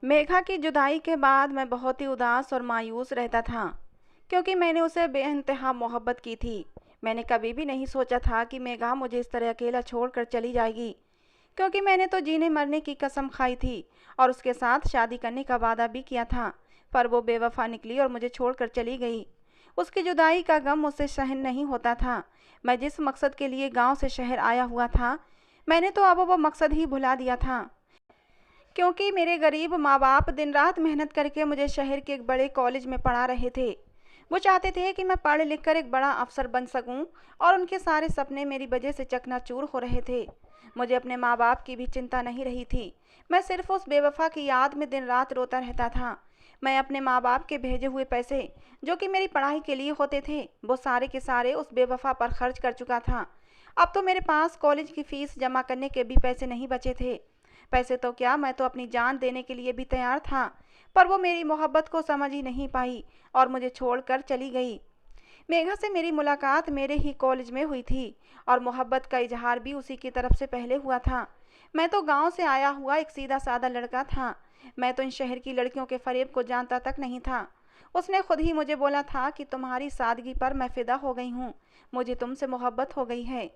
मेघा की जुदाई के बाद मैं बहुत ही उदास और मायूस रहता था, क्योंकि मैंने उसे बेइंतहा मोहब्बत की थी। मैंने कभी भी नहीं सोचा था कि मेघा मुझे इस तरह अकेला छोड़कर चली जाएगी, क्योंकि मैंने तो जीने मरने की कसम खाई थी और उसके साथ शादी करने का वादा भी किया था। पर वो बेवफा निकली और मुझे छोड़कर चली गई। उसकी जुदाई का गम मुझसे सहन नहीं होता था। मैं जिस मकसद के लिए गांव से शहर आया हुआ था, मैंने तो अब वो मकसद ही भुला दिया था, क्योंकि मेरे गरीब माँ बाप दिन रात मेहनत करके मुझे शहर के एक बड़े कॉलेज में पढ़ा रहे थे। वो चाहते थे कि मैं पढ़ लिख कर एक बड़ा अफसर बन सकूं, और उनके सारे सपने मेरी वजह से चकनाचूर हो रहे थे। मुझे अपने माँ बाप की भी चिंता नहीं रही थी। मैं सिर्फ उस बेवफा की याद में दिन रात रोता रहता था। मैं अपने माँ बाप के भेजे हुए पैसे, जो कि मेरी पढ़ाई के लिए होते थे, वो सारे के सारे उस बेवफा पर खर्च कर चुका था। अब तो मेरे पास कॉलेज की फीस जमा करने के भी पैसे नहीं बचे थे। पैसे तो क्या, मैं तो अपनी जान देने के लिए भी तैयार था। पर वो मेरी मोहब्बत को समझ ही नहीं पाई और मुझे छोड़कर चली गई। मेघा से मेरी मुलाकात मेरे ही कॉलेज में हुई थी, और मोहब्बत का इजहार भी उसी की तरफ से पहले हुआ था। मैं तो गांव से आया हुआ एक सीधा साधा लड़का था। मैं तो इन शहर की लड़कियों के फरेब को जानता तक नहीं था। उसने खुद ही मुझे बोला था कि तुम्हारी सादगी पर मैं फिदा हो गई हूँ, मुझे तुमसे मोहब्बत हो गई है।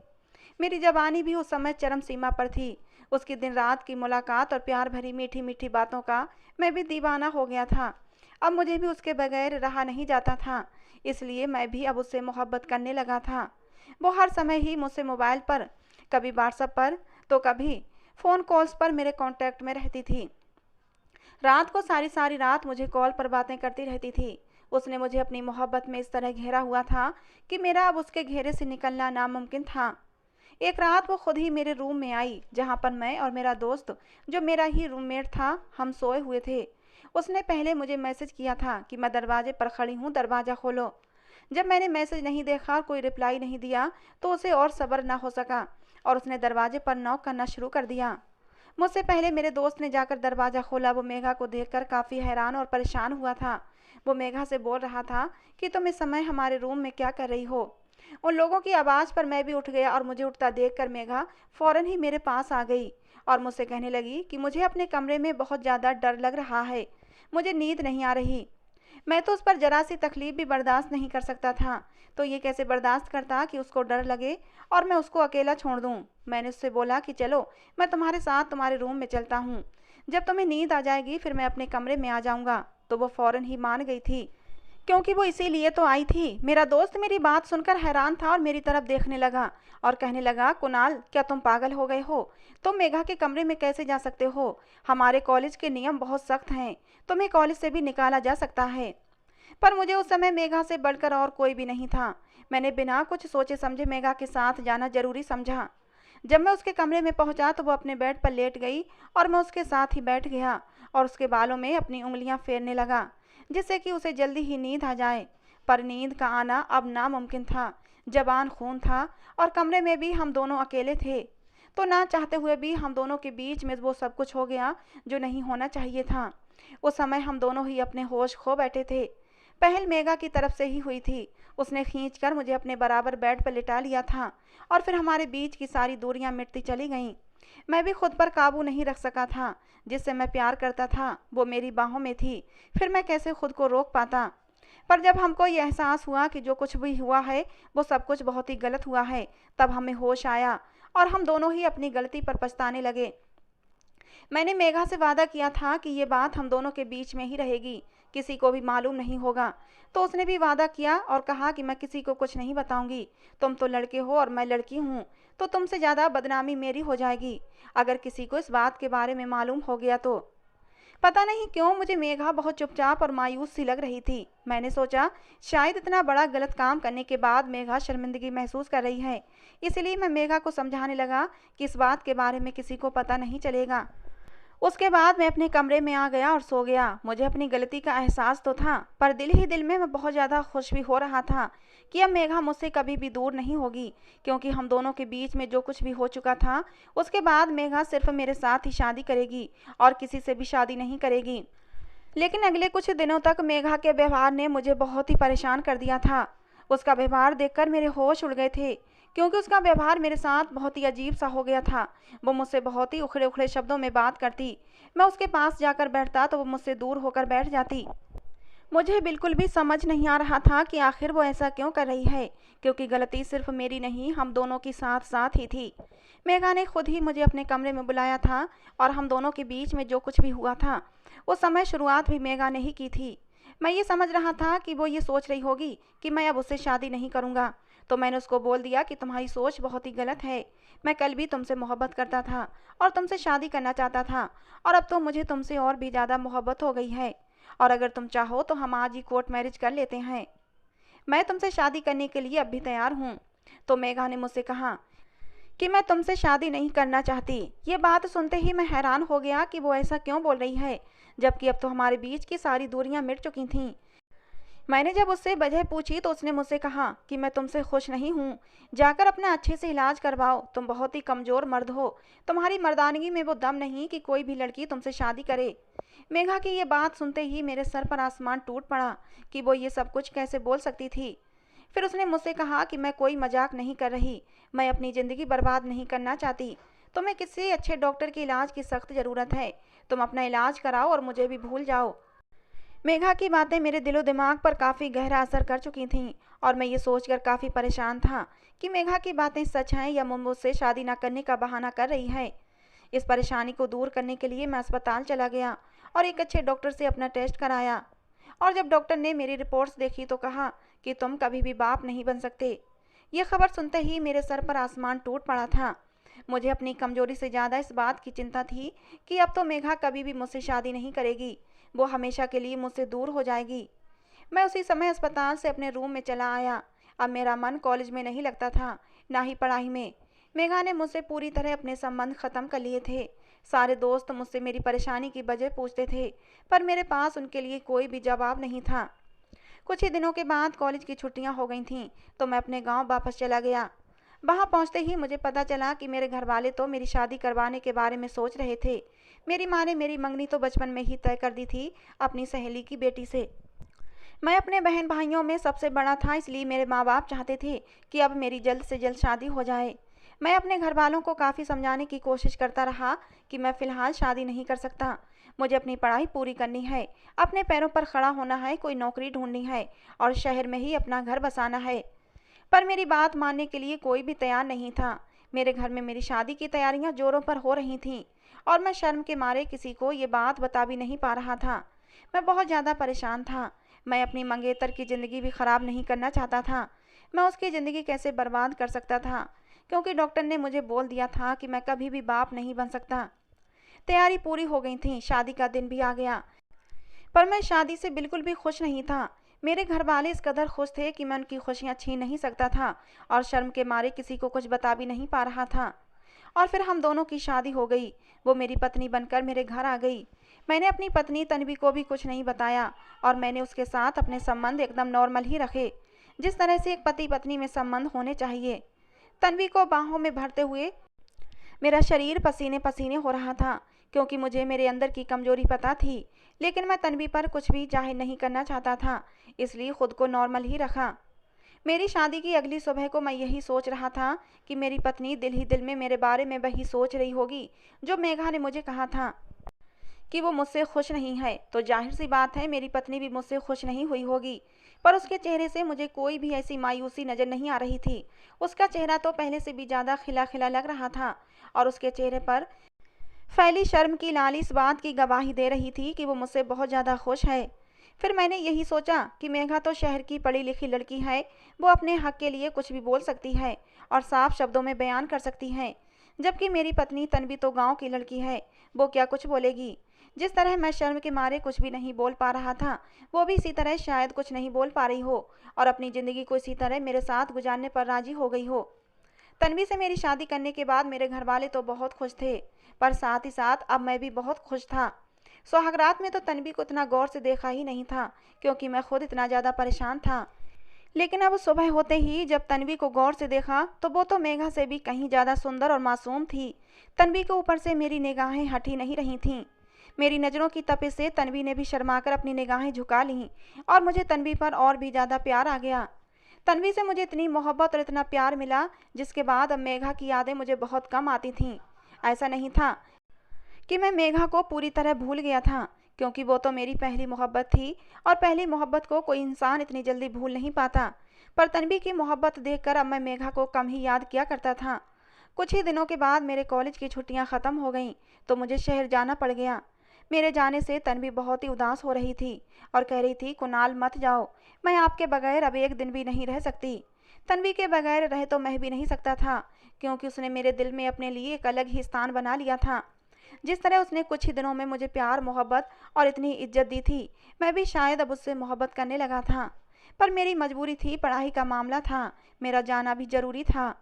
मेरी जवानी भी उस समय चरम सीमा पर थी। उसकी दिन रात की मुलाकात और प्यार भरी मीठी मीठी बातों का मैं भी दीवाना हो गया था। अब मुझे भी उसके बगैर रहा नहीं जाता था, इसलिए मैं भी अब उससे मोहब्बत करने लगा था। वो हर समय ही मुझसे मोबाइल पर, कभी व्हाट्सएप पर, तो कभी फ़ोन कॉल्स पर मेरे कांटेक्ट में रहती थी। रात को सारी सारी रात मुझे कॉल पर बातें करती रहती थी। उसने मुझे अपनी मोहब्बत में इस तरह घेरा हुआ था कि मेरा अब उसके घेरे से निकलना नामुमकिन था। एक रात वो खुद ही मेरे रूम में आई, जहाँ पर मैं और मेरा दोस्त, जो मेरा ही रूममेट था, हम सोए हुए थे। उसने पहले मुझे मैसेज किया था कि मैं दरवाजे पर खड़ी हूँ, दरवाज़ा खोलो। जब मैंने मैसेज नहीं देखा और कोई रिप्लाई नहीं दिया, तो उसे और सब्र न हो सका और उसने दरवाजे पर नॉक करना शुरू कर दिया। मुझसे पहले मेरे दोस्त ने जाकर दरवाज़ा खोला। वो मेघा को देखकर काफ़ी हैरान और परेशान हुआ था। वो मेघा से बोल रहा था कि तुम इस समय हमारे रूम में क्या कर रही हो। उन लोगों की आवाज़ पर मैं भी उठ गया, और मुझे उठता देखकर मेघा फ़ौरन ही मेरे पास आ गई और मुझसे कहने लगी कि मुझे अपने कमरे में बहुत ज़्यादा डर लग रहा है, मुझे नींद नहीं आ रही। मैं तो उस पर ज़रा सी तकलीफ़ भी बर्दाश्त नहीं कर सकता था, तो ये कैसे बर्दाश्त करता कि उसको डर लगे और मैं उसको अकेला छोड़ दूँ। मैंने उससे बोला कि चलो, मैं तुम्हारे साथ तुम्हारे रूम में चलता हूँ, जब तुम्हें नींद आ जाएगी फिर मैं अपने कमरे में आ जाऊँगा। तो वो फ़ौरन ही मान गई थी, क्योंकि वो इसीलिए तो आई थी। मेरा दोस्त मेरी बात सुनकर हैरान था और मेरी तरफ देखने लगा और कहने लगा, कुणाल, क्या तुम पागल हो गए हो? तुम मेघा के कमरे में कैसे जा सकते हो? हमारे कॉलेज के नियम बहुत सख्त हैं, तुम्हें कॉलेज से भी निकाला जा सकता है। पर मुझे उस समय मेघा से बढ़कर और कोई भी नहीं था। मैंने बिना कुछ सोचे समझे मेघा के साथ जाना जरूरी समझा। जब मैं उसके कमरे में पहुंचा तो वो अपने बेड पर लेट गई और मैं उसके साथ ही बैठ गया और उसके बालों में अपनी उंगलियां फेरने लगा, जिससे कि उसे जल्दी ही नींद आ जाए। पर नींद का आना अब नामुमकिन था। जबान खून था और कमरे में भी हम दोनों अकेले थे, तो ना चाहते हुए भी हम दोनों के बीच में वो सब कुछ हो गया जो नहीं होना चाहिए था। उस समय हम दोनों ही अपने होश खो बैठे थे। पहल मेघा की तरफ से ही हुई थी। उसने खींचकर मुझे अपने बराबर बेड पर लिटा लिया था और फिर हमारे बीच की सारी दूरियां मिटती चली गईं। मैं भी खुद पर काबू नहीं रख सका था। जिससे मैं प्यार करता था वो मेरी बाहों में थी, फिर मैं कैसे खुद को रोक पाता। पर जब हमको ये एहसास हुआ कि जो कुछ भी हुआ है वो सब कुछ बहुत ही गलत हुआ है, तब हमें होश आया और हम दोनों ही अपनी गलती पर पछताने लगे। मैंने मेघा से वादा किया था कि ये बात हम दोनों के बीच में ही रहेगी, किसी को भी मालूम नहीं होगा। तो उसने भी वादा किया और कहा कि मैं किसी को कुछ नहीं बताऊंगी। तुम तो लड़के हो और मैं लड़की हूँ, तो तुमसे ज़्यादा बदनामी मेरी हो जाएगी अगर किसी को इस बात के बारे में मालूम हो गया तो। पता नहीं क्यों मुझे मेघा बहुत चुपचाप और मायूस सी लग रही थी। मैंने सोचा शायद इतना बड़ा गलत काम करने के बाद मेघा शर्मिंदगी महसूस कर रही है, इसलिए मैं मेघा को समझाने लगा कि इस बात के बारे में किसी को पता नहीं चलेगा। उसके बाद मैं अपने कमरे में आ गया और सो गया। मुझे अपनी गलती का एहसास तो था, पर दिल ही दिल में मैं बहुत ज़्यादा खुश भी हो रहा था कि अब मेघा मुझसे कभी भी दूर नहीं होगी, क्योंकि हम दोनों के बीच में जो कुछ भी हो चुका था उसके बाद मेघा सिर्फ मेरे साथ ही शादी करेगी और किसी से भी शादी नहीं करेगी। लेकिन अगले कुछ दिनों तक मेघा के व्यवहार ने मुझे बहुत ही परेशान कर दिया था। उसका व्यवहार देखकर मेरे होश उड़ गए थे। क्योंकि उसका व्यवहार मेरे साथ बहुत ही अजीब सा हो गया था। वो मुझसे बहुत ही उखड़े उखड़े शब्दों में बात करती। मैं उसके पास जाकर बैठता तो वो मुझसे दूर होकर बैठ जाती। मुझे बिल्कुल भी समझ नहीं आ रहा था कि आखिर वो ऐसा क्यों कर रही है, क्योंकि गलती सिर्फ मेरी नहीं, हम दोनों की साथ साथ ही थी। मेघा ने खुद ही मुझे अपने कमरे में बुलाया था और हम दोनों के बीच में जो कुछ भी हुआ था, वो समय शुरुआत भी मेघा ने ही की थी। मैं ये समझ रहा था कि वो ये सोच रही होगी कि मैं अब उससे शादी नहीं करूँगा, तो मैंने उसको बोल दिया कि तुम्हारी सोच बहुत ही गलत है। मैं कल भी तुमसे मोहब्बत करता था और तुमसे शादी करना चाहता था, और अब तो मुझे तुमसे और भी ज़्यादा मोहब्बत हो गई है, और अगर तुम चाहो तो हम आज ही कोर्ट मैरिज कर लेते हैं। मैं तुमसे शादी करने के लिए अब भी तैयार हूँ। तो मेघा ने मुझसे कहा कि मैं तुमसे शादी नहीं करना चाहती। ये बात सुनते ही मैं हैरान हो गया कि वो ऐसा क्यों बोल रही है, जबकि अब तो हमारे बीच की सारी दूरियां मिट चुकी थीं। मैंने जब उससे वजह पूछी तो उसने मुझसे कहा कि मैं तुमसे खुश नहीं हूँ, जाकर अपना अच्छे से इलाज करवाओ, तुम बहुत ही कमज़ोर मर्द हो, तुम्हारी मर्दानगी में वो दम नहीं कि कोई भी लड़की तुमसे शादी करे। मेघा की ये बात सुनते ही मेरे सर पर आसमान टूट पड़ा कि वो ये सब कुछ कैसे बोल सकती थी। फिर उसने मुझसे कहा कि मैं कोई मजाक नहीं कर रही, मैं अपनी ज़िंदगी बर्बाद नहीं करना चाहती। तुम्हें किसी अच्छे डॉक्टर के इलाज की सख्त ज़रूरत है, तुम अपना इलाज कराओ और मुझे भी भूल जाओ। मेघा की बातें मेरे दिलो दिमाग पर काफ़ी गहरा असर कर चुकी थीं, और मैं ये सोचकर काफ़ी परेशान था कि मेघा की बातें सच हैं या वो मुझसे शादी न करने का बहाना कर रही है। इस परेशानी को दूर करने के लिए मैं अस्पताल चला गया और एक अच्छे डॉक्टर से अपना टेस्ट कराया। और जब डॉक्टर ने मेरी रिपोर्ट्स देखी तो कहा कि तुम कभी भी बाप नहीं बन सकते। ये खबर सुनते ही मेरे सर पर आसमान टूट पड़ा था। मुझे अपनी कमजोरी से ज़्यादा इस बात की चिंता थी कि अब तो मेघा कभी भी मुझसे शादी नहीं करेगी, वो हमेशा के लिए मुझसे दूर हो जाएगी। मैं उसी समय अस्पताल से अपने रूम में चला आया। अब मेरा मन कॉलेज में नहीं लगता था, ना ही पढ़ाई में। मेघा ने मुझसे पूरी तरह अपने संबंध ख़त्म कर लिए थे। सारे दोस्त मुझसे मेरी परेशानी की वजह पूछते थे, पर मेरे पास उनके लिए कोई भी जवाब नहीं था। कुछ ही दिनों के बाद कॉलेज की छुट्टियां हो गई थीं, तो मैं अपने गांव वापस चला गया। वहां पहुंचते ही मुझे पता चला कि मेरे घर वाले तो मेरी शादी करवाने के बारे में सोच रहे थे। मेरी माँ ने मेरी मंगनी तो बचपन में ही तय कर दी थी अपनी सहेली की बेटी से। मैं अपने बहन भाइयों में सबसे बड़ा था, इसलिए मेरे माँ बाप चाहते थे कि अब मेरी जल्द से जल्द शादी हो जाए। मैं अपने घर वालों को काफ़ी समझाने की कोशिश करता रहा कि मैं फ़िलहाल शादी नहीं कर सकता, मुझे अपनी पढ़ाई पूरी करनी है, अपने पैरों पर खड़ा होना है, कोई नौकरी ढूंढनी है और शहर में ही अपना घर बसाना है। पर मेरी बात मानने के लिए कोई भी तैयार नहीं था। मेरे घर में मेरी शादी की तैयारियां जोरों पर हो रही थीं, और मैं शर्म के मारे किसी को ये बात बता भी नहीं पा रहा था। मैं बहुत ज़्यादा परेशान था। मैं अपनी मंगेतर की ज़िंदगी भी ख़राब नहीं करना चाहता था। मैं उसकी ज़िंदगी कैसे बर्बाद कर सकता था, क्योंकि डॉक्टर ने मुझे बोल दिया था कि मैं कभी भी बाप नहीं बन सकता। तैयारी पूरी हो गई थी, शादी का दिन भी आ गया, पर मैं शादी से बिल्कुल भी खुश नहीं था। मेरे घर वाले इस कदर खुश थे कि मैं उनकी खुशियाँ छीन नहीं सकता था, और शर्म के मारे किसी को कुछ बता भी नहीं पा रहा था। और फिर हम दोनों की शादी हो गई। वो मेरी पत्नी बनकर मेरे घर आ गई। मैंने अपनी पत्नी तन्वी को भी कुछ नहीं बताया, और मैंने उसके साथ अपने संबंध एकदम नॉर्मल ही रखे, जिस तरह से एक पति पत्नी में संबंध होने चाहिए। तन्वी को बाहों में भरते हुए मेरा शरीर पसीने पसीने हो रहा था, क्योंकि मुझे मेरे अंदर की कमजोरी पता थी, लेकिन मैं तन्वी पर कुछ भी जाहिर नहीं करना चाहता था, इसलिए खुद को नॉर्मल ही रखा। मेरी शादी की अगली सुबह को मैं यही सोच रहा था कि मेरी पत्नी दिल ही दिल में मेरे बारे में वही सोच रही होगी जो मेघा ने मुझे कहा था कि वो मुझसे खुश नहीं है, तो जाहिर सी बात है मेरी पत्नी भी मुझसे खुश नहीं हुई होगी। पर उसके चेहरे से मुझे कोई भी ऐसी मायूसी नज़र नहीं आ रही थी। उसका चेहरा तो पहले से भी ज़्यादा खिला खिला लग रहा था, और उसके चेहरे पर फैली शर्म की लाली इस बात की गवाही दे रही थी कि वो मुझसे बहुत ज़्यादा खुश है। फिर मैंने यही सोचा कि मेघा तो शहर की पढ़ी लिखी लड़की है, वो अपने हक के लिए कुछ भी बोल सकती है और साफ शब्दों में बयान कर सकती है, जबकि मेरी पत्नी तन्वी तो गांव की लड़की है, वो क्या कुछ बोलेगी। जिस तरह मैं शर्म के मारे कुछ भी नहीं बोल पा रहा था, वो भी इसी तरह शायद कुछ नहीं बोल पा रही हो और अपनी ज़िंदगी को इसी तरह मेरे साथ गुजारने पर राजी हो गई हो। तन्वी से मेरी शादी करने के बाद मेरे घर वाले तो बहुत खुश थे, पर साथ ही साथ अब मैं भी बहुत खुश था। सुहागरात में तो तन्वी को इतना गौर से देखा ही नहीं था, क्योंकि मैं खुद इतना ज़्यादा परेशान था। लेकिन अब सुबह होते ही जब तन्वी को गौर से देखा तो वो तो मेघा से भी कहीं ज़्यादा सुंदर और मासूम थी। तन्वी के ऊपर से मेरी निगाहें हटी नहीं रही थीं। मेरी नज़रों की तपिश से तन्वी ने भी शर्माकर अपनी निगाहें झुका लीं, और मुझे तन्वी पर और भी ज़्यादा प्यार आ गया। तन्वी से मुझे इतनी मोहब्बत और इतना प्यार मिला, जिसके बाद अब मेघा की यादें मुझे बहुत कम आती थीं। ऐसा नहीं था कि मैं मेघा को पूरी तरह भूल गया था, क्योंकि वो तो मेरी पहली मोहब्बत थी और पहली मोहब्बत को कोई इंसान इतनी जल्दी भूल नहीं पाता। पर तन्वी की मोहब्बत देखकर अब मैं मेघा को कम ही याद किया करता था। कुछ ही दिनों के बाद मेरे कॉलेज की छुट्टियां ख़त्म हो गईं, तो मुझे शहर जाना पड़ गया। मेरे जाने से तन्वी बहुत ही उदास हो रही थी और कह रही थी, कुणाल मत जाओ, मैं आपके बगैर अब एक दिन भी नहीं रह सकती। तन्वी के बगैर रह तो मैं भी नहीं सकता था, क्योंकि उसने मेरे दिल में अपने लिए एक अलग ही स्थान बना लिया था। जिस तरह उसने कुछ ही दिनों में मुझे प्यार, मोहब्बत और इतनी इज्जत दी थी, मैं भी शायद अब उससे मोहब्बत करने लगा था। पर मेरी मजबूरी थी, पढ़ाई का मामला था, मेरा जाना भी ज़रूरी था।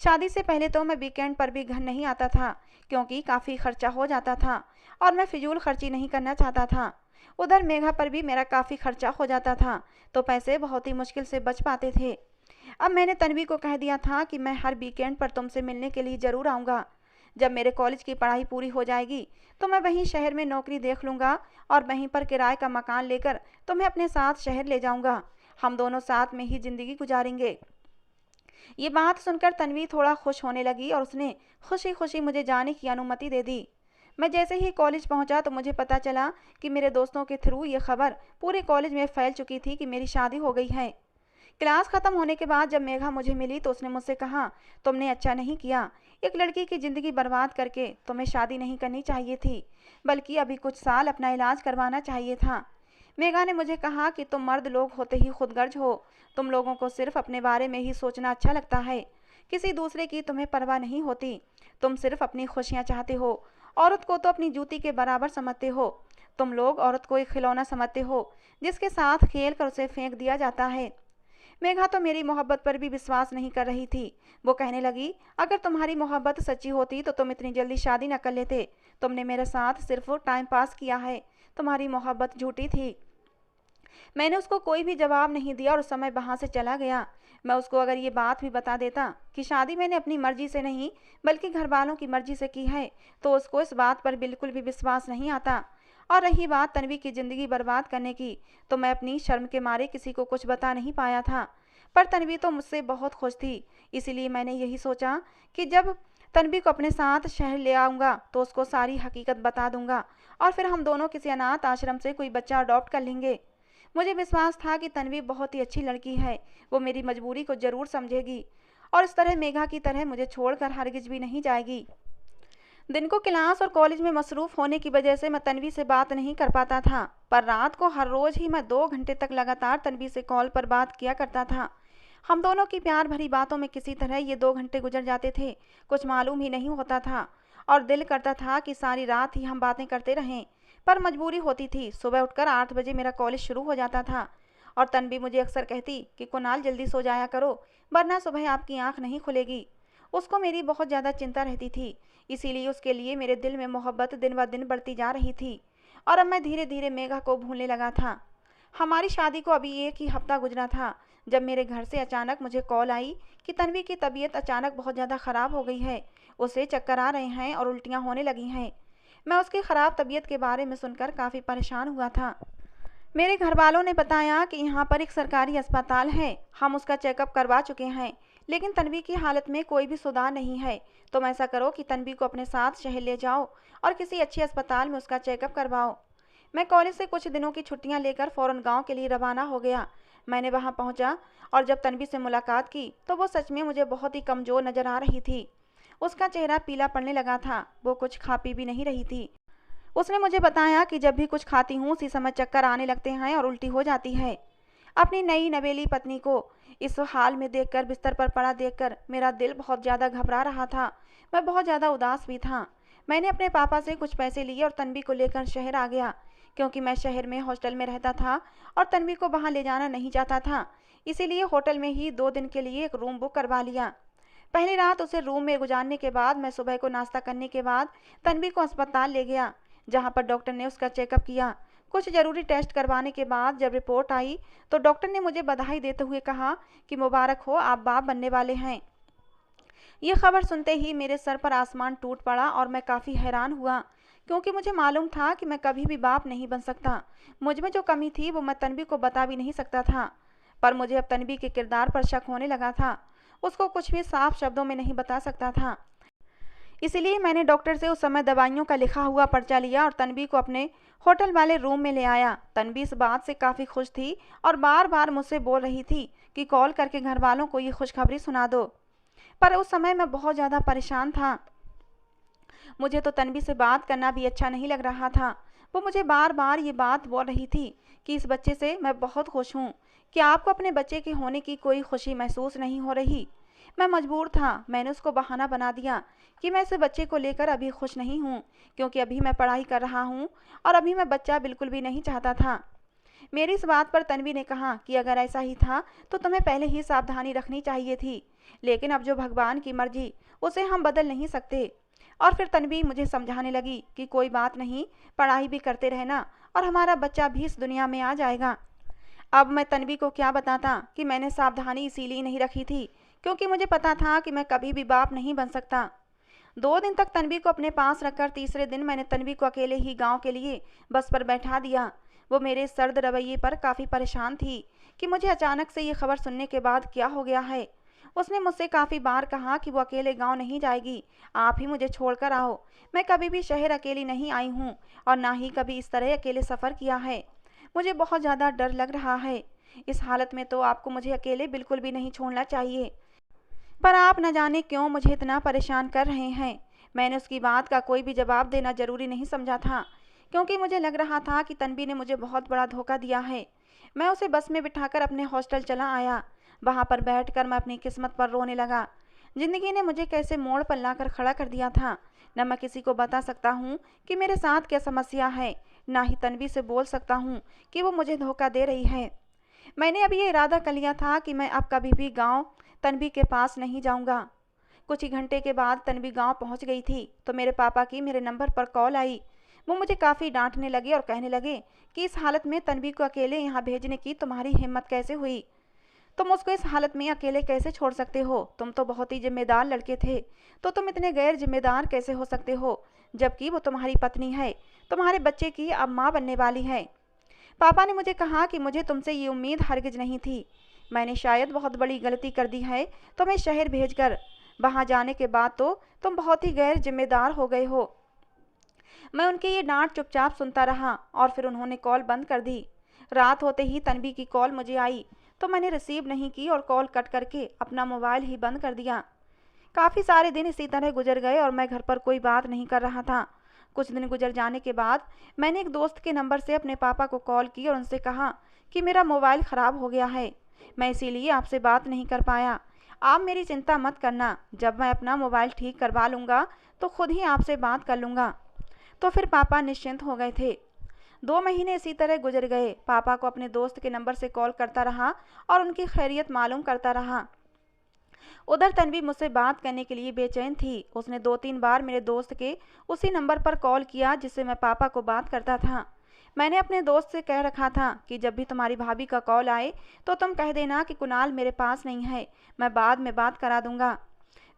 शादी से पहले तो मैं वीकेंड पर भी घर नहीं आता था, क्योंकि काफ़ी खर्चा हो जाता था और मैं फिजूल खर्ची नहीं करना चाहता था। उधर मेघा पर भी मेरा काफ़ी खर्चा हो जाता था, तो पैसे बहुत ही मुश्किल से बच पाते थे। अब मैंने तन्वी को कह दिया था कि मैं हर वीकेंड पर तुमसे मिलने के लिए ज़रूर आऊँगा। जब मेरे कॉलेज की पढ़ाई पूरी हो जाएगी तो मैं वहीं शहर में नौकरी देख लूँगा और वहीं पर किराए का मकान लेकर तुम्हें अपने साथ शहर ले जाऊँगा। हम दोनों साथ में ही ज़िंदगी गुजारेंगे। ये बात सुनकर तन्वी थोड़ा खुश होने लगी और उसने खुशी खुशी मुझे जाने की अनुमति दे दी। मैं जैसे ही कॉलेज पहुंचा तो मुझे पता चला कि मेरे दोस्तों के थ्रू ये खबर पूरे कॉलेज में फैल चुकी थी कि मेरी शादी हो गई है। क्लास खत्म होने के बाद जब मेघा मुझे मिली तो उसने मुझसे कहा, तुमने अच्छा नहीं किया, एक लड़की की ज़िंदगी बर्बाद करके तुम्हें शादी नहीं करनी चाहिए थी, बल्कि अभी कुछ साल अपना इलाज करवाना चाहिए था। मेघा ने मुझे कहा कि तुम मर्द लोग होते ही खुदगर्ज हो, तुम लोगों को सिर्फ अपने बारे में ही सोचना अच्छा लगता है, किसी दूसरे की तुम्हें परवाह नहीं होती, तुम सिर्फ अपनी खुशियाँ चाहते हो, औरत को तो अपनी जूती के बराबर समझते हो। तुम लोग औरत को एक खिलौना समझते हो, जिसके साथ खेल कर उसे फेंक दिया जाता है। मेघा तो मेरी मोहब्बत पर भी विश्वास नहीं कर रही थी। वो कहने लगी, अगर तुम्हारी मोहब्बत सच्ची होती तो तुम इतनी जल्दी शादी न कर लेते, तुमने मेरे साथ सिर्फ टाइम पास किया है, तुम्हारी मोहब्बत झूठी थी। मैंने उसको कोई भी जवाब नहीं दिया और उस समय वहाँ से चला गया। मैं उसको अगर ये बात भी बता देता कि शादी मैंने अपनी मर्जी से नहीं बल्कि घर वालों की मर्जी से की है, तो उसको इस बात पर बिल्कुल भी विश्वास नहीं आता। और रही बात तन्वी की ज़िंदगी बर्बाद करने की, तो मैं अपनी शर्म के मारे किसी को कुछ बता नहीं पाया था। पर तन्वी तो मुझसे बहुत खुश थी, इसीलिए मैंने यही सोचा कि जब तन्वी को अपने साथ शहर ले आऊँगा तो उसको सारी हकीकत बता दूंगा और फिर हम दोनों किसी अनाथ आश्रम से कोई बच्चा अडॉप्ट कर लेंगे। मुझे विश्वास था कि तन्वी बहुत ही अच्छी लड़की है, वो मेरी मजबूरी को ज़रूर समझेगी और इस तरह मेघा की तरह मुझे छोड़कर हरगिज भी नहीं जाएगी। दिन को क्लास और कॉलेज में मसरूफ़ होने की वजह से मैं तन्वी से बात नहीं कर पाता था, पर रात को हर रोज़ ही मैं 2 घंटे तक लगातार तन्वी से कॉल पर बात किया करता था। हम दोनों की प्यार भरी बातों में किसी तरह ये 2 घंटे गुजर जाते थे, कुछ मालूम ही नहीं होता था और दिल करता था कि सारी रात ही हम बातें करते रहें। पर मजबूरी होती थी, सुबह उठकर 8 बजे मेरा कॉलेज शुरू हो जाता था और तन्वी मुझे अक्सर कहती कि कुणाल जल्दी सो जाया करो, वरना सुबह आपकी आँख नहीं खुलेगी। उसको मेरी बहुत ज़्यादा चिंता रहती थी, इसीलिए उसके लिए मेरे दिल में मोहब्बत दिन ब दिन बढ़ती जा रही थी और अब मैं धीरे धीरे मेघा को भूलने लगा था। हमारी शादी को अभी 1 ही हफ्ता गुजरा था जब मेरे घर से अचानक मुझे कॉल आई कि तन्वी की तबीयत अचानक बहुत ज़्यादा ख़राब हो गई है, उसे चक्कर आ रहे हैं और उल्टियाँ होने लगी हैं। मैं उसकी ख़राब तबीयत के बारे में सुनकर काफ़ी परेशान हुआ था। मेरे घर वालों ने बताया कि यहाँ पर एक सरकारी अस्पताल है, हम उसका चेकअप करवा चुके हैं, लेकिन तन्वी की हालत में कोई भी सुधार नहीं है। तुम ऐसा करो कि तन्वी को अपने साथ शहर ले जाओ और किसी अच्छे अस्पताल में उसका चेकअप करवाओ। मैं कॉलेज से कुछ दिनों की छुट्टियां लेकर फ़ौरन गांव के लिए रवाना हो गया। मैंने वहां पहुंचा और जब तन्वी से मुलाकात की तो वो सच में मुझे बहुत ही कमज़ोर नज़र आ रही थी। उसका चेहरा पीला पड़ने लगा था, वो कुछ खा पी भी नहीं रही थी। उसने मुझे बताया कि जब भी कुछ खाती हूँ उसी समय चक्कर आने लगते हैं और उल्टी हो जाती है। अपनी नई नवेली पत्नी को इस हाल में देखकर, बिस्तर पर पड़ा देखकर मेरा दिल बहुत ज़्यादा घबरा रहा था। मैं बहुत ज़्यादा उदास भी था। मैंने अपने पापा से कुछ पैसे लिए और तन्वी को लेकर शहर आ गया, क्योंकि मैं शहर में हॉस्टल में रहता था और तन्वी को वहाँ ले जाना नहीं चाहता था। इसीलिए होटल में ही 2 दिन के लिए एक रूम बुक करवा लिया। पहली रात उसे रूम में गुजारने के बाद मैं सुबह को नाश्ता करने के बाद तन्वी को अस्पताल ले गया, जहाँ पर डॉक्टर ने उसका चेकअप किया। कुछ ज़रूरी टेस्ट करवाने के बाद जब रिपोर्ट आई तो डॉक्टर ने मुझे बधाई देते हुए कहा कि मुबारक हो, आप बाप बनने वाले हैं। ये खबर सुनते ही मेरे सर पर आसमान टूट पड़ा और मैं काफ़ी हैरान हुआ, क्योंकि मुझे मालूम था कि मैं कभी भी बाप नहीं बन सकता। मुझ में जो कमी थी वो मैं तन्वी को बता भी नहीं सकता था। पर मुझे अब तन्वी के किरदार पर शक होने लगा था। उसको कुछ भी साफ शब्दों में नहीं बता सकता था। इसलिए मैंने डॉक्टर से उस समय दवाइयों का लिखा हुआ पर्चा लिया और तन्वी को अपने होटल वाले रूम में ले आया। तन्वी इस बात से काफ़ी खुश थी और बार बार मुझसे बोल रही थी कि कॉल करके घर वालों को ये खुशखबरी सुना दो। पर उस समय मैं बहुत ज़्यादा परेशान था। मुझे तो तन्वी से बात करना भी अच्छा नहीं लग रहा था। वो मुझे बार बार ये बात बोल रही थी कि इस बच्चे से मैं बहुत खुश हूँ। क्या आपको अपने बच्चे के होने की कोई खुशी महसूस नहीं हो रही? मैं मजबूर था। मैंने उसको बहाना बना दिया कि मैं इस बच्चे को लेकर अभी खुश नहीं हूँ, क्योंकि अभी मैं पढ़ाई कर रहा हूँ और अभी मैं बच्चा बिल्कुल भी नहीं चाहता था। मेरी इस बात पर तन्वी ने कहा कि अगर ऐसा ही था तो तुम्हें पहले ही सावधानी रखनी चाहिए थी, लेकिन अब जो भगवान की मर्जी उसे हम बदल नहीं सकते। और फिर तन्वी मुझे समझाने लगी कि कोई बात नहीं, पढ़ाई भी करते रहना और हमारा बच्चा भी इस दुनिया में आ जाएगा। अब मैं तन्वी को क्या बताता कि मैंने सावधानी इसीलिए नहीं रखी थी क्योंकि मुझे पता था कि मैं कभी भी बाप नहीं बन सकता। 2 दिन तक तन्वी को अपने पास रखकर तीसरे दिन मैंने तन्वी को अकेले ही गांव के लिए बस पर बैठा दिया। वो मेरे सर्द रवैये पर काफ़ी परेशान थी कि मुझे अचानक से ये खबर सुनने के बाद क्या हो गया है। उसने मुझसे काफ़ी बार कहा कि वो अकेले गांव नहीं जाएगी, आप ही मुझे छोड़कर आओ। मैं कभी भी शहर अकेली नहीं आई हूँ और ना ही कभी इस तरह अकेले सफ़र किया है। मुझे बहुत ज़्यादा डर लग रहा है। इस हालत में तो आपको मुझे अकेले बिल्कुल भी नहीं छोड़ना चाहिए। पर आप न जाने क्यों मुझे इतना परेशान कर रहे हैं। मैंने उसकी बात का कोई भी जवाब देना जरूरी नहीं समझा था, क्योंकि मुझे लग रहा था कि तन्वी ने मुझे बहुत बड़ा धोखा दिया है। मैं उसे बस में बिठाकर अपने हॉस्टल चला आया। वहाँ पर बैठकर मैं अपनी किस्मत पर रोने लगा। जिंदगी ने मुझे कैसे मोड़ पर लाकर खड़ा कर दिया था। न मैं किसी को बता सकता हूँ कि मेरे साथ क्या समस्या है, ना ही तन्वी से बोल सकता हूँ कि वो मुझे धोखा दे रही है। मैंने अभी ये इरादा कर लिया था कि मैं अब कभी भी गांव तन्वी के पास नहीं जाऊंगा। कुछ ही घंटे के बाद तन्वी गांव पहुंच गई थी तो मेरे पापा की मेरे नंबर पर कॉल आई। वो मुझे काफ़ी डांटने लगे और कहने लगे कि इस हालत में तन्वी को अकेले यहाँ भेजने की तुम्हारी हिम्मत कैसे हुई? तुम उसको इस हालत में अकेले कैसे छोड़ सकते हो? तुम तो बहुत ही जिम्मेदार लड़के थे, तो तुम इतने गैर जिम्मेदार कैसे हो सकते हो, जबकि वो तुम्हारी पत्नी है, तुम्हारे बच्चे की अब माँ बनने वाली है। पापा ने मुझे कहा कि मुझे तुमसे ये उम्मीद हरगिज नहीं थी। मैंने शायद बहुत बड़ी गलती कर दी है तुम्हें शहर भेजकर। वहाँ जाने के बाद तो तुम बहुत ही गैर जिम्मेदार हो गए हो। मैं उनकी ये डांट चुपचाप सुनता रहा और फिर उन्होंने कॉल बंद कर दी। रात होते ही तन्वी की कॉल मुझे आई तो मैंने रिसीव नहीं की और कॉल कट करके अपना मोबाइल ही बंद कर दिया। काफ़ी सारे दिन इसी तरह गुजर गए और मैं घर पर कोई बात नहीं कर रहा था। कुछ दिन गुजर जाने के बाद मैंने एक दोस्त के नंबर से अपने पापा को कॉल की और उनसे कहा कि मेरा मोबाइल ख़राब हो गया है, मैं इसीलिए आपसे बात नहीं कर पाया। आप मेरी चिंता मत करना, जब मैं अपना मोबाइल ठीक करवा लूँगा तो खुद ही आपसे बात कर लूँगा। तो फिर पापा निश्चिंत हो गए थे। 2 महीने इसी तरह गुजर गए। पापा को अपने दोस्त के नंबर से कॉल करता रहा और उनकी खैरियत मालूम करता रहा। उधर तन्वी मुझसे बात करने के लिए बेचैन थी। उसने 2-3 बार मेरे दोस्त के उसी नंबर पर कॉल किया जिससे मैं पापा को बात करता था। मैंने अपने दोस्त से कह रखा था कि जब भी तुम्हारी भाभी का कॉल आए तो तुम कह देना कि कुणाल मेरे पास नहीं है, मैं बाद में बात करा दूंगा।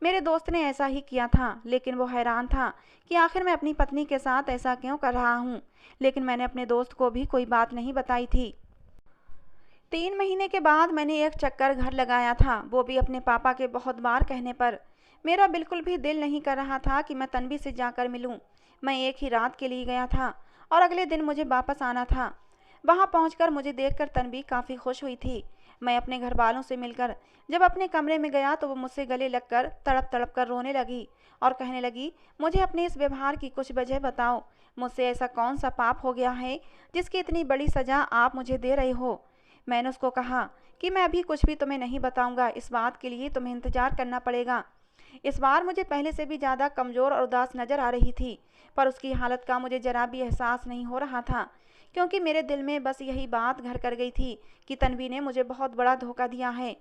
मेरे दोस्त ने ऐसा ही किया था, लेकिन वो हैरान था कि आखिर मैं अपनी पत्नी के साथ ऐसा क्यों कर रहा हूँ। लेकिन मैंने अपने दोस्त को भी कोई बात नहीं बताई थी। 3 महीने के बाद मैंने एक चक्कर घर लगाया था, वो भी अपने पापा के बहुत बार कहने पर। मेरा बिल्कुल भी दिल नहीं कर रहा था कि मैं तन्वी से जाकर मिलूं। मैं एक ही रात के लिए गया था और अगले दिन मुझे वापस आना था। वहां पहुंचकर मुझे देखकर तन्वी काफ़ी खुश हुई थी। मैं अपने घर वालों से मिलकर जब अपने कमरे में गया तो वो मुझसे गले लगकर तड़प तड़प कर रोने लगी और कहने लगी, मुझे अपने इस व्यवहार की कुछ वजह बताओ। मुझसे ऐसा कौन सा पाप हो गया है जिसकी इतनी बड़ी सज़ा आप मुझे दे रहे हो? मैंने उसको कहा कि मैं अभी कुछ भी तुम्हें नहीं बताऊंगा, इस बात के लिए तुम्हें इंतजार करना पड़ेगा। इस बार मुझे पहले से भी ज़्यादा कमज़ोर और उदास नज़र आ रही थी, पर उसकी हालत का मुझे ज़रा भी एहसास नहीं हो रहा था, क्योंकि मेरे दिल में बस यही बात घर कर गई थी कि तन्वी ने मुझे बहुत बड़ा धोखा दिया है।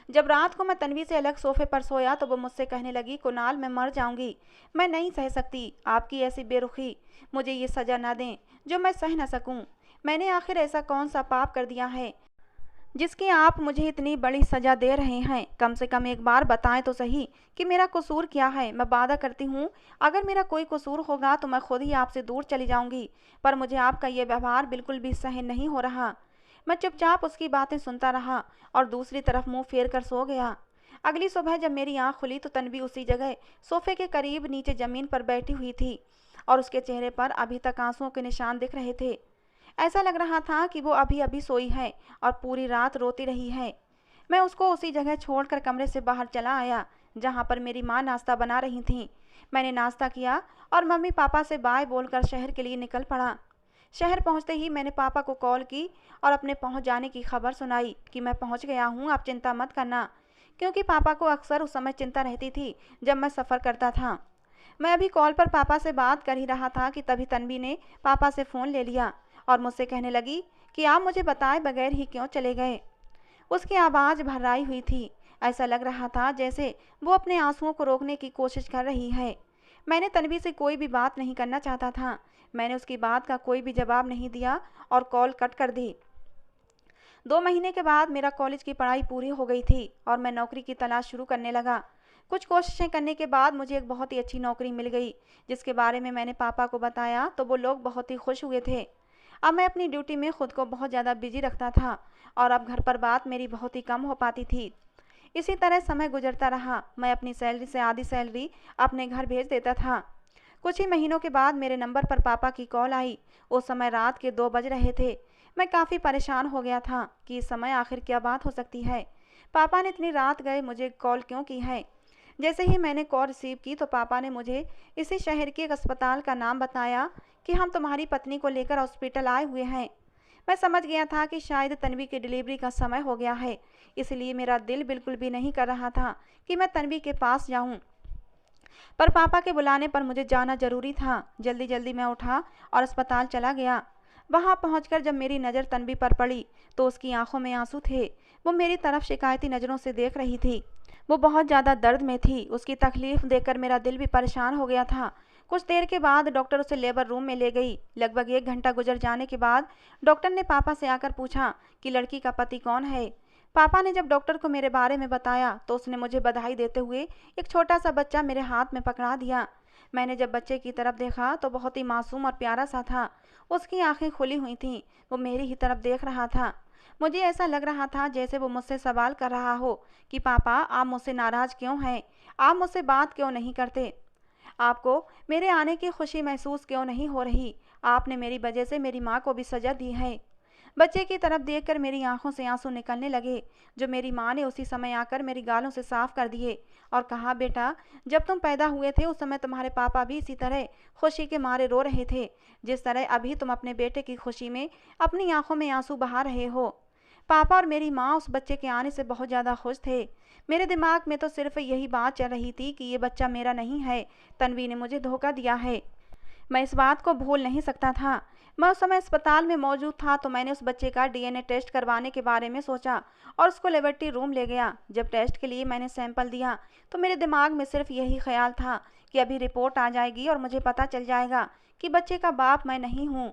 जब रात को मैं तन्वी से अलग सोफे पर सोया तो वो मुझसे कहने लगी, कुणाल मैं मर जाऊंगी, मैं नहीं सह सकती आपकी ऐसी बेरुखी। मुझे ये सज़ा ना दें जो मैं सह न सकूं। मैंने आखिर ऐसा कौन सा पाप कर दिया है जिसकी आप मुझे इतनी बड़ी सज़ा दे रहे हैं? कम से कम एक बार बताएं तो सही कि मेरा कसूर क्या है। मैं वादा करती हूँ अगर मेरा कोई कसूर होगा तो मैं खुद ही आपसे दूर चली जाऊंगी, पर मुझे आपका ये व्यवहार बिल्कुल भी सहन नहीं हो रहा। मैं चुपचाप उसकी बातें सुनता रहा और दूसरी तरफ मुंह फेर कर सो गया। अगली सुबह जब मेरी आंख खुली तो तन्वी उसी जगह सोफे के करीब नीचे जमीन पर बैठी हुई थी और उसके चेहरे पर अभी तक आंसुओं के निशान दिख रहे थे। ऐसा लग रहा था कि वो अभी अभी सोई है और पूरी रात रोती रही है। मैं उसको उसी जगह छोड़कर कमरे से बाहर चला आया जहाँ पर मेरी माँ नाश्ता बना रही थी। मैंने नाश्ता किया और मम्मी पापा से बाय बोलकर शहर के लिए निकल पड़ा। शहर पहुँचते ही मैंने पापा को कॉल की और अपने पहुँच जाने की खबर सुनाई कि मैं पहुँच गया हूँ, आप चिंता मत करना। क्योंकि पापा को अक्सर उस समय चिंता रहती थी जब मैं सफ़र करता था। मैं अभी कॉल पर पापा से बात कर ही रहा था कि तभी तन्वी ने पापा से फ़ोन ले लिया और मुझसे कहने लगी कि आप मुझे बताए बगैर ही क्यों चले गए। उसकी आवाज़ भर्राई हुई थी। ऐसा लग रहा था जैसे वो अपने आंसुओं को रोकने की कोशिश कर रही है। मैंने तन्वी से कोई भी बात नहीं करना चाहता था। मैंने उसकी बात का कोई भी जवाब नहीं दिया और कॉल कट कर दी। 2 महीने के बाद मेरा कॉलेज की पढ़ाई पूरी हो गई थी और मैं नौकरी की तलाश शुरू करने लगा। कुछ कोशिशें करने के बाद मुझे एक बहुत ही अच्छी नौकरी मिल गई, जिसके बारे में मैंने पापा को बताया तो वो लोग बहुत ही खुश हुए थे। अब मैं अपनी ड्यूटी में खुद को बहुत ज़्यादा बिजी रखता था और अब घर पर बात मेरी बहुत ही कम हो पाती थी। इसी तरह समय गुजरता रहा। मैं अपनी सैलरी से आधी सैलरी अपने घर भेज देता था। कुछ ही महीनों के बाद मेरे नंबर पर पापा की कॉल आई। उस समय रात के 2 बज रहे थे। मैं काफ़ी परेशान हो गया था कि इस समय आखिर क्या बात हो सकती है। पापा ने इतनी रात गए मुझे कॉल क्यों की है। जैसे ही मैंने कॉल रिसीव की तो पापा ने मुझे इसी शहर के एक अस्पताल का नाम बताया कि हम तुम्हारी पत्नी को लेकर हॉस्पिटल आए हुए हैं। मैं समझ गया था कि शायद तन्वी की डिलीवरी का समय हो गया है, इसलिए मेरा दिल बिल्कुल भी नहीं कर रहा था कि मैं तन्वी के पास जाऊं। पर पापा के बुलाने पर मुझे जाना जरूरी था। जल्दी जल्दी मैं उठा और अस्पताल चला गया। वहां पहुंचकर जब मेरी नज़र तन्वी पर पड़ी तो उसकी आंखों में आंसू थे। वो मेरी तरफ शिकायती नज़रों से देख रही थी। वो बहुत ज़्यादा दर्द में थी। उसकी तकलीफ देखकर मेरा दिल भी परेशान हो गया था। कुछ देर के बाद डॉक्टर उसे लेबर रूम में ले गई। लगभग 1 घंटा गुजर जाने के बाद डॉक्टर ने पापा से आकर पूछा कि लड़की का पति कौन है। पापा ने जब डॉक्टर को मेरे बारे में बताया तो उसने मुझे बधाई देते हुए एक छोटा सा बच्चा मेरे हाथ में पकड़ा दिया। मैंने जब बच्चे की तरफ देखा तो बहुत ही मासूम और प्यारा सा था। उसकी आंखें खुली हुई थीं। वो मेरी ही तरफ देख रहा था। मुझे ऐसा लग रहा था जैसे वो मुझसे सवाल कर रहा हो कि पापा आप मुझसे नाराज़ क्यों हैं, आप मुझसे बात क्यों नहीं करते, आपको मेरे आने की खुशी महसूस क्यों नहीं हो रही, आपने मेरी वजह से मेरी माँ को भी सजा दी है। बच्चे की तरफ देखकर मेरी आंखों से आंसू निकलने लगे, जो मेरी माँ ने उसी समय आकर मेरी गालों से साफ कर दिए और कहा, बेटा जब तुम पैदा हुए थे उस समय तुम्हारे पापा भी इसी तरह खुशी के मारे रो रहे थे, जिस तरह अभी तुम अपने बेटे की खुशी में अपनी आंखों में आंसू बहा रहे हो। पापा और मेरी माँ उस बच्चे के आने से बहुत ज़्यादा खुश थे। मेरे दिमाग में तो सिर्फ यही बात चल रही थी कि ये बच्चा मेरा नहीं है, तन्वी ने मुझे धोखा दिया है। मैं इस बात को भूल नहीं सकता था। मैं उस समय अस्पताल में मौजूद था तो मैंने उस बच्चे का डीएनए टेस्ट करवाने के बारे में सोचा और उसको लेबोरेटरी रूम ले गया। जब टेस्ट के लिए मैंने सैंपल दिया तो मेरे दिमाग में सिर्फ यही ख्याल था कि अभी रिपोर्ट आ जाएगी और मुझे पता चल जाएगा कि बच्चे का बाप मैं नहीं हूँ।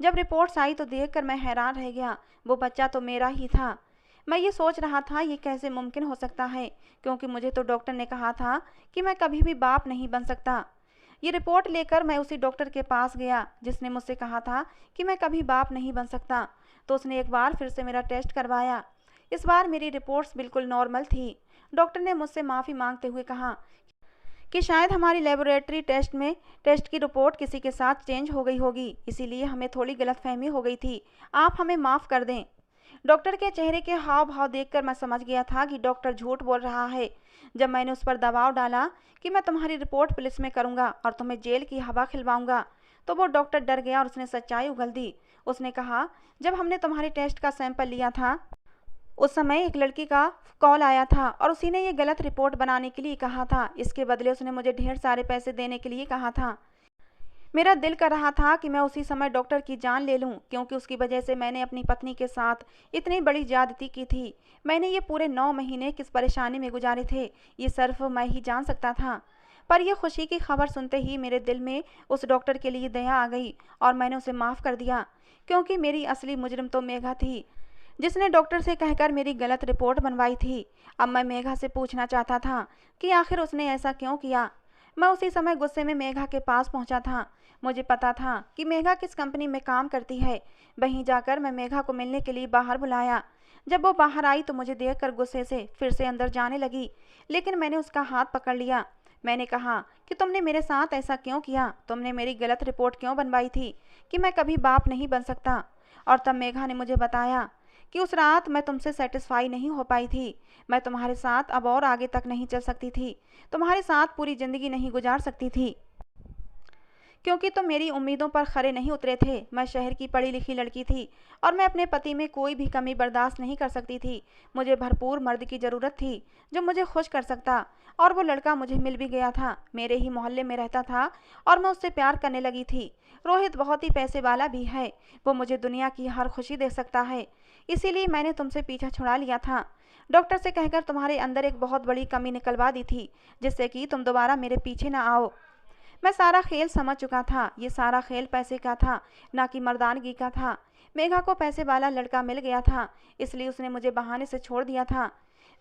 जब रिपोर्ट्स आई तो देखकर मैं हैरान रह गया। वो बच्चा तो मेरा ही था। मैं ये सोच रहा था ये कैसे मुमकिन हो सकता है, क्योंकि मुझे तो डॉक्टर ने कहा था कि मैं कभी भी बाप नहीं बन सकता। ये रिपोर्ट लेकर मैं उसी डॉक्टर के पास गया जिसने मुझसे कहा था कि मैं कभी बाप नहीं बन सकता। तो उसने एक बार फिर से मेरा टेस्ट करवाया। इस बार मेरी रिपोर्ट्स बिल्कुल नॉर्मल थी। डॉक्टर ने मुझसे माफ़ी मांगते हुए कहा कि शायद हमारी लेबोरेटरी टेस्ट की रिपोर्ट किसी के साथ चेंज हो गई होगी, इसीलिए हमें थोड़ी गलतफहमी हो गई थी, आप हमें माफ़ कर दें। डॉक्टर के चेहरे के हाव भाव देखकर मैं समझ गया था कि डॉक्टर झूठ बोल रहा है। जब मैंने उस पर दबाव डाला कि मैं तुम्हारी रिपोर्ट पुलिस में करूंगा और तुम्हें जेल की हवा खिलवाऊंगा, तो वो डॉक्टर डर गया और उसने सच्चाई उगल दी। उसने कहा, जब हमने तुम्हारे टेस्ट का सैंपल लिया था उस समय एक लड़की का कॉल आया था और उसी ने ये गलत रिपोर्ट बनाने के लिए कहा था। इसके बदले उसने मुझे ढेर सारे पैसे देने के लिए कहा था। मेरा दिल कर रहा था कि मैं उसी समय डॉक्टर की जान ले लूं, क्योंकि उसकी वजह से मैंने अपनी पत्नी के साथ इतनी बड़ी ज्यादती की थी। मैंने ये पूरे 9 महीने किस परेशानी में गुजारे थे ये सिर्फ मैं ही जान सकता था। पर यह खुशी की खबर सुनते ही मेरे दिल में उस डॉक्टर के लिए दया आ गई और मैंने उसे माफ़ कर दिया, क्योंकि मेरी असली मुजरिम तो मेघा थी, जिसने डॉक्टर से कहकर मेरी गलत रिपोर्ट बनवाई थी। अब मैं मेघा से पूछना चाहता था कि आखिर उसने ऐसा क्यों किया। मैं उसी समय गुस्से में मेघा के पास पहुंचा था। मुझे पता था कि मेघा किस कंपनी में काम करती है। वहीं जाकर मैं मेघा को मिलने के लिए बाहर बुलाया। जब वो बाहर आई तो मुझे देखकर गुस्से से फिर से अंदर जाने लगी, लेकिन मैंने उसका हाथ पकड़ लिया। मैंने कहा कि तुमने मेरे साथ ऐसा क्यों किया? तुमने मेरी गलत रिपोर्ट क्यों बनवाई थी कि मैं कभी बाप नहीं बन सकता? और तब मेघा ने मुझे बताया कि उस रात मैं तुमसे सेटिस्फाई नहीं हो पाई थी। मैं तुम्हारे साथ अब और आगे तक नहीं चल सकती थी, तुम्हारे साथ पूरी ज़िंदगी नहीं गुजार सकती थी, क्योंकि तुम मेरी उम्मीदों पर खरे नहीं उतरे थे। मैं शहर की पढ़ी लिखी लड़की थी और मैं अपने पति में कोई भी कमी बर्दाश्त नहीं कर सकती थी। मुझे भरपूर मर्द की ज़रूरत थी जो मुझे खुश कर सकता, और वो लड़का मुझे मिल भी गया था। मेरे ही मोहल्ले में रहता था और मैं उससे प्यार करने लगी थी। रोहित बहुत ही पैसे वाला भी है, वो मुझे दुनिया की हर खुशी दे सकता है। इसीलिए मैंने तुमसे पीछा छुड़ा लिया था। डॉक्टर से कहकर तुम्हारे अंदर एक बहुत बड़ी कमी निकलवा दी थी, जिससे कि तुम दोबारा मेरे पीछे ना आओ। मैं सारा खेल समझ चुका था। ये सारा खेल पैसे का था, ना कि मर्दानगी का था। मेघा को पैसे वाला लड़का मिल गया था, इसलिए उसने मुझे बहाने से छोड़ दिया था।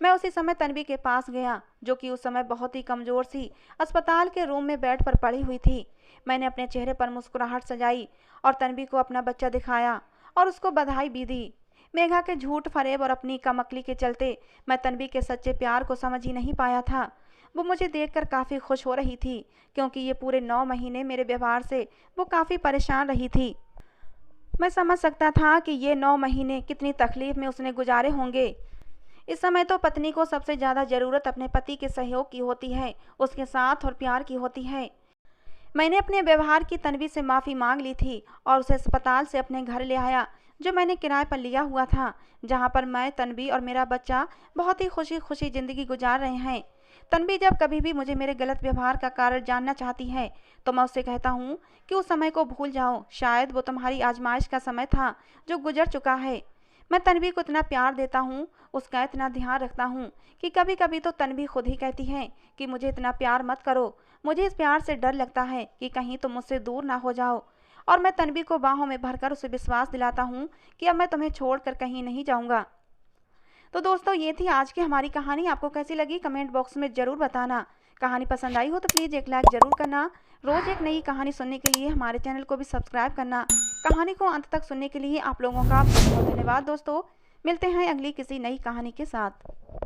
मैं उसी समय तन्वी के पास गया, जो कि उस समय बहुत ही कमज़ोर सी अस्पताल के रूम में बेड पर पड़ी हुई थी। मैंने अपने चेहरे पर मुस्कुराहट सजाई और तन्वी को अपना बच्चा दिखाया और उसको बधाई भी दी। मेघा के झूठ फरेब और अपनी कमअक्ली के चलते मैं तन्वी के सच्चे प्यार को समझ ही नहीं पाया था। वो मुझे देखकर काफ़ी खुश हो रही थी, क्योंकि ये पूरे 9 महीने मेरे व्यवहार से वो काफ़ी परेशान रही थी। मैं समझ सकता था कि ये 9 महीने कितनी तकलीफ में उसने गुजारे होंगे। इस समय तो पत्नी को सबसे ज़्यादा ज़रूरत अपने पति के सहयोग की होती है, उसके साथ और प्यार की होती है। मैंने अपने व्यवहार की तन्वी से माफ़ी मांग ली थी और उसे अस्पताल से अपने घर ले आया, जो मैंने किराए पर लिया हुआ था, जहाँ पर मैं, तन्वी और मेरा बच्चा बहुत ही खुशी खुशी ज़िंदगी गुजार रहे हैं। तन्वी जब कभी भी मुझे मेरे गलत व्यवहार का कारण जानना चाहती है, तो मैं उससे कहता हूँ कि उस समय को भूल जाओ, शायद वो तुम्हारी आजमाइश का समय था जो गुजर चुका है। मैं तन्वी को इतना प्यार देता हूँ, उसका इतना ध्यान रखता हूँ कि कभी कभी तो तन्वी खुद ही कहती है कि मुझे इतना प्यार मत करो, मुझे इस प्यार से डर लगता है कि कहीं तुम मुझसे दूर ना हो जाओ। और मैं तन्वी को बाहों में भरकर उसे विश्वास दिलाता हूँ कि अब मैं तुम्हें छोड़कर कहीं नहीं जाऊँगा। तो दोस्तों, ये थी आज की हमारी कहानी। आपको कैसी लगी कमेंट बॉक्स में ज़रूर बताना। कहानी पसंद आई हो तो प्लीज़ एक लाइक ज़रूर करना। रोज़ एक नई कहानी सुनने के लिए हमारे चैनल को भी सब्सक्राइब करना। कहानी को अंत तक सुनने के लिए आप लोगों का बहुत बहुत धन्यवाद दोस्तों। मिलते हैं अगली किसी नई कहानी के साथ।